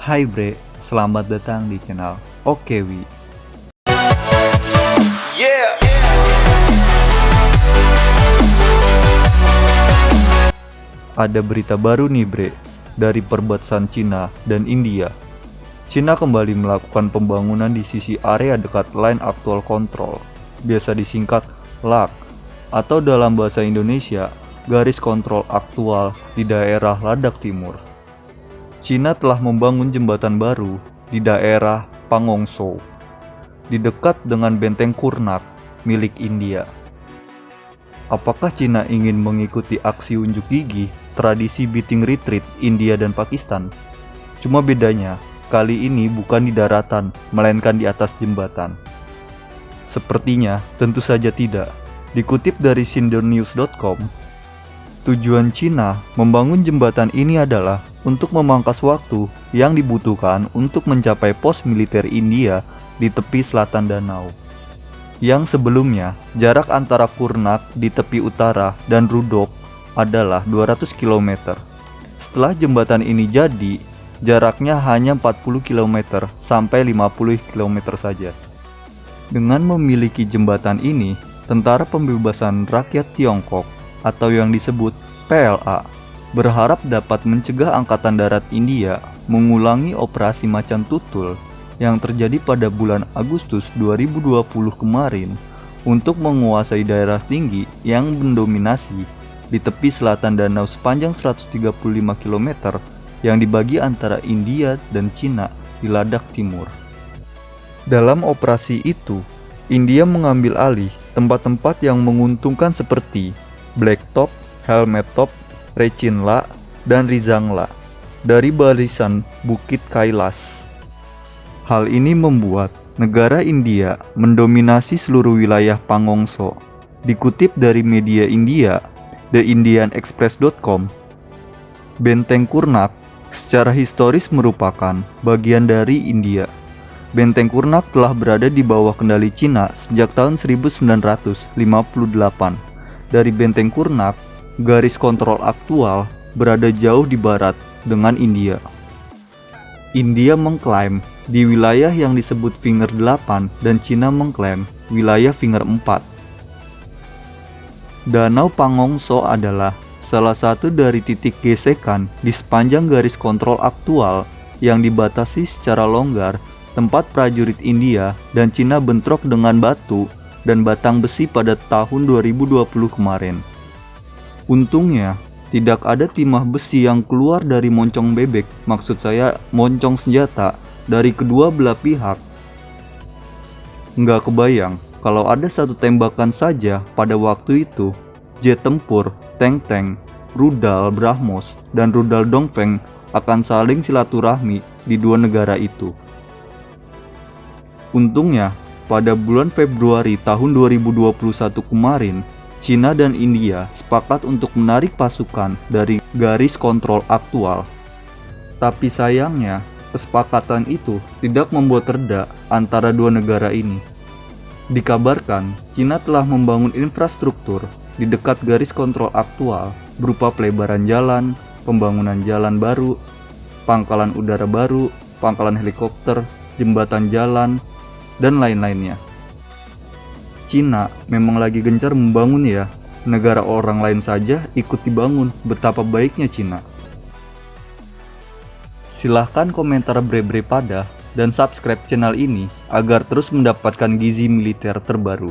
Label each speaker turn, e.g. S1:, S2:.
S1: Hai Bre, selamat datang di channel Okewi.
S2: Yeah.
S1: Ada berita baru nih Bre, dari perbatasan Cina dan India. Cina kembali melakukan pembangunan di sisi area dekat Line Actual Control, biasa disingkat LAC, atau dalam bahasa Indonesia, Garis Kontrol Aktual di daerah Ladakh Timur. Cina telah membangun jembatan baru di daerah Pangongso, di dekat dengan benteng Kurnak milik India. Apakah Cina ingin mengikuti aksi unjuk gigi tradisi beating retreat India dan Pakistan? Cuma bedanya, kali ini bukan di daratan, melainkan di atas jembatan. Sepertinya, tentu saja tidak. Dikutip dari sindernews.com, tujuan Cina membangun jembatan ini adalah untuk memangkas waktu yang dibutuhkan untuk mencapai pos militer India di tepi selatan danau. Yang sebelumnya, jarak antara Kurnak di tepi utara dan Rudok adalah 200 km. Setelah jembatan ini jadi, jaraknya hanya 40 km sampai 50 km saja. Dengan memiliki jembatan ini, Tentara Pembebasan Rakyat Tiongkok atau yang disebut PLA berharap dapat mencegah Angkatan Darat India mengulangi operasi Macan Tutul yang terjadi pada bulan Agustus 2020 kemarin untuk menguasai daerah tinggi yang mendominasi di tepi selatan danau sepanjang 135 km yang dibagi antara India dan Cina di Ladakh Timur. Dalam operasi itu, India mengambil alih tempat-tempat yang menguntungkan seperti Blacktop, Helmet Top, Rechinla, dan Rizangla dari barisan Bukit Kailas. Hal ini membuat negara India mendominasi seluruh wilayah Pangongso. Dikutip dari media India, theindianexpress.com, Benteng Kurnak secara historis merupakan bagian dari India. Benteng Kurnak telah berada di bawah kendali Cina sejak tahun 1958. Dari Benteng Kurnak, garis kontrol aktual berada jauh di barat dengan India. India mengklaim di wilayah yang disebut Finger 8 dan Cina mengklaim wilayah Finger 4. Danau Pangongso adalah salah satu dari titik gesekan di sepanjang garis kontrol aktual yang dibatasi secara longgar tempat prajurit India dan Cina bentrok dengan batu dan batang besi pada tahun 2020 kemarin. Untungnya, tidak ada timah besi yang keluar dari moncong bebek, maksud saya moncong senjata, dari kedua belah pihak. Nggak kebayang, kalau ada satu tembakan saja pada waktu itu, jet tempur, tank-tank, rudal Brahmos, dan rudal Dongfeng akan saling silaturahmi di dua negara itu. Untungnya, pada bulan Februari tahun 2021 kemarin, Cina dan India sepakat untuk menarik pasukan dari garis kontrol aktual. Tapi sayangnya, kesepakatan itu tidak membuat reda antara dua negara ini. Dikabarkan, Cina telah membangun infrastruktur di dekat garis kontrol aktual berupa pelebaran jalan, pembangunan jalan baru, pangkalan udara baru, pangkalan helikopter, jembatan jalan, dan lain-lainnya. Cina memang lagi gencar membangun ya, negara orang lain saja ikut dibangun, betapa baiknya Cina. Silahkan komentar bre-bre pada dan subscribe channel ini agar terus mendapatkan gizi militer terbaru.